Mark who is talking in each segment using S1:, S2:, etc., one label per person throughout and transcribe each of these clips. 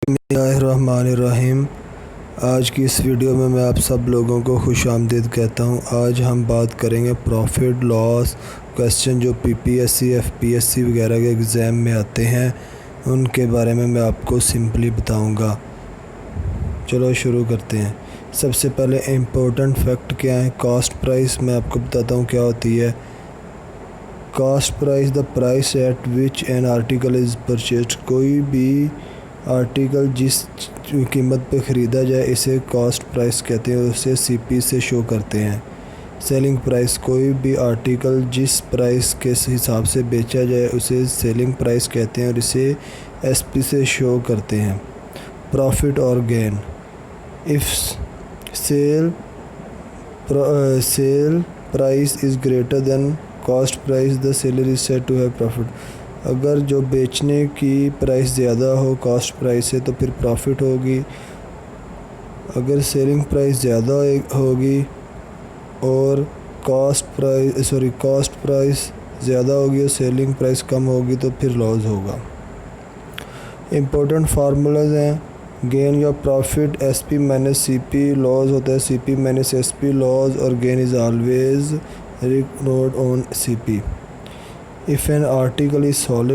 S1: बिस्मिल्लाहिर्रहमानिर्रहीम। आज की इस वीडियो में मैं आप सब लोगों को खुश आमदीद कहता हूँ। आज हम बात करेंगे प्रॉफिट लॉस क्वेश्चन जो पीपीएससी एफपीएससी वगैरह के एग्ज़ाम में आते हैं, उनके बारे में मैं आपको सिंपली बताऊँगा। चलो शुरू करते हैं। सबसे पहले इम्पोर्टेंट फैक्ट क्या है, कॉस्ट प्राइस मैं आपको बताता हूँ क्या होती है। Cost price the price at which an article is purchased. कोई भी आर्टिकल जिस कीमत पे ख़रीदा जाए इसे कॉस्ट प्राइस कहते हैं, उसे सीपी से शो करते हैं। सेलिंग प्राइस, कोई भी आर्टिकल जिस प्राइस के हिसाब से बेचा जाए उसे सेलिंग प्राइस कहते हैं और इसे एसपी से शो करते हैं। प्रॉफिट और gain, if sale price is greater than cost price the seller is said to have profit. अगर जो बेचने की प्राइस ज़्यादा हो कॉस्ट प्राइस से तो फिर प्रॉफिट होगी। अगर सेलिंग प्राइस ज़्यादा होगी और कॉस्ट प्राइस ज़्यादा होगी और सेलिंग प्राइस कम होगी तो फिर लॉस होगा। इम्पोर्टेंट फार्मूलाज हैं, गेन या profit SP minus CP, loss होता है सीपी माइनस एसपी, लॉस और gain is always note on CP. If an article is sold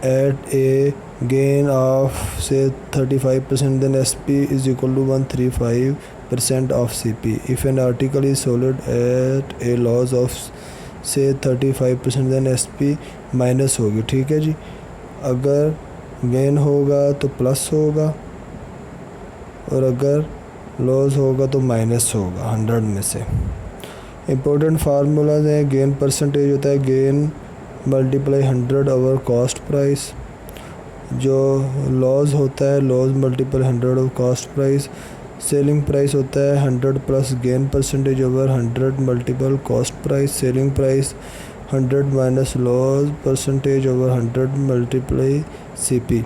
S1: at a gain of say 35%, then SP is equal to 135% of CP. If an article is sold at a loss of say 35%, then SP minus होगी। ठीक है जी, अगर gain होगा तो plus होगा और अगर loss होगा तो माइनस होगा 100 में से। इम्पोर्टेंट फार्मूलाज हैं, गेन परसेंटेज होता है gain multiply 100 over cost price. जो लॉस होता है loss multiply 100 over cost price. Selling price होता है 100 plus gain percentage over 100 multiple cost price. Selling price 100 minus loss percentage over 100 multiply CP.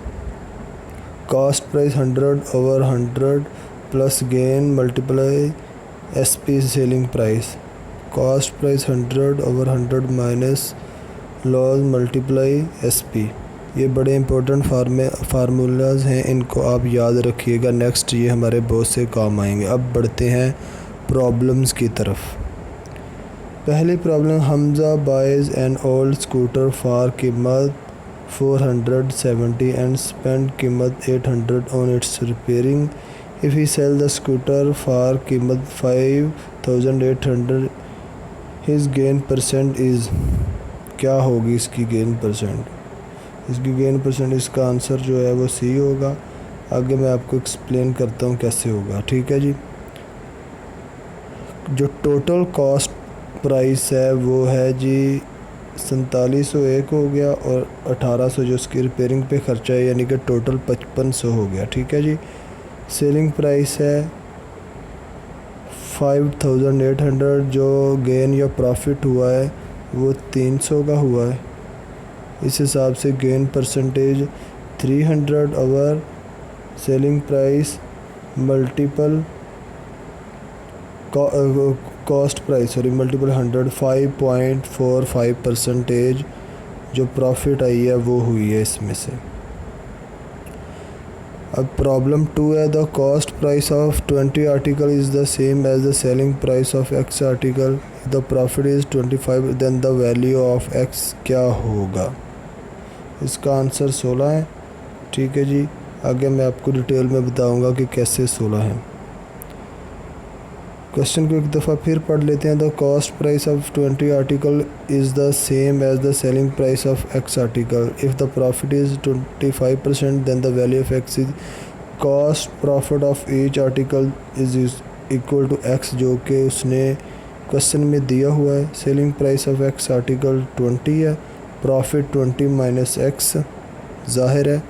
S1: Cost price 100 over 100 plus gain multiply SP selling price. Cost price 100 over 100 minus loss multiply SP. ये बड़े important formulas हैं, इनको आप याद रखिएगा। Next ये हमारे बहुत से काम आएंगे। अब बढ़ते हैं प्रॉब्लम्स की तरफ। पहली problem, Hamza buys an old scooter for कीमत 470 एंड स्पेंड कीमत 800 on its repairing. If he sell the scooter for कीमत 5800, हिज गेन परसेंट इज़। क्या होगी इसकी गेन परसेंट? इसकी गेन परसेंट, इसका आंसर जो है वो सी होगा। आगे मैं आपको एक्सप्लेन करता हूँ कैसे होगा। ठीक है जी, जो टोटल कॉस्ट प्राइस है वो है जी 4701 हो गया और 1800 जो उसकी रिपेयरिंग पे खर्चा है, यानी कि टोटल 5500 हो गया। ठीक है जी, सेलिंग प्राइस है 5800, जो गेन या प्रॉफिट हुआ है वो 300 का हुआ है। इस हिसाब से gain percentage 300 over selling price multiple cost price multiple 100, 5.45% जो प्रॉफिट आई है वो हुई है इसमें से। अब प्रॉब्लम 2 है, the cost price of 20 article is the same as the selling price of X article. The profit is 25, then the value of X क्या होगा? इसका आंसर 16 है। ठीक है जी, आगे मैं आपको डिटेल में बताऊंगा कि कैसे 16 है। क्वेश्चन को एक दफ़ा फिर पढ़ लेते हैं। The cost price of 20 article is the same as the selling price of X article. If the profit is 25%, then the value of X is. Cost profit of each article is equal to X, जो कि उसने question में दिया हुआ है। Selling price of X article 20 है, profit 20 minus x ज़ाहिर है।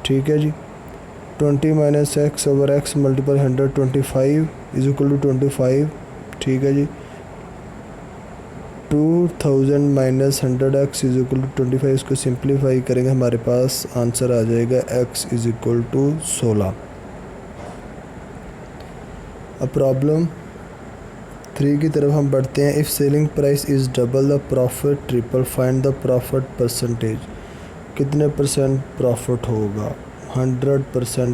S1: ठीक है जी, 20 minus X over X multiple 100, 25 is equal to 25। ठीक है जी, 2000 minus 100x is equal to 25। इसको सिंप्लीफाई करेंगे, हमारे पास आंसर आ जाएगा x इज इक्वल टू 16। अब प्रॉब्लम 3 की तरफ हम बढ़ते हैं। If selling price is double the profit triple, find the profit percentage. कितने % प्रॉफिट होगा? 100%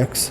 S1: x.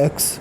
S1: x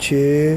S1: 6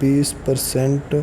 S1: 20%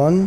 S1: 1,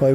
S1: 5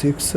S1: 6,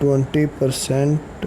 S1: 20%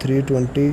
S1: 320,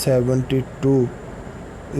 S1: 72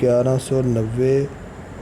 S1: 1190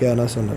S1: 1190.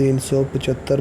S1: 375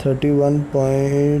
S1: 31.25,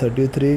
S1: 33,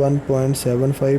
S1: 1.75,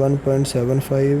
S1: 1.75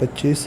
S1: 25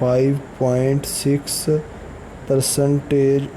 S1: 5.6%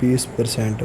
S1: 20%,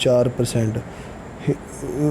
S1: 4%.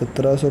S1: 1700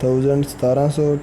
S1: 1000 1700،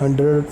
S1: 100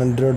S1: 100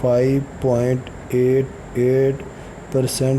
S1: 5.88%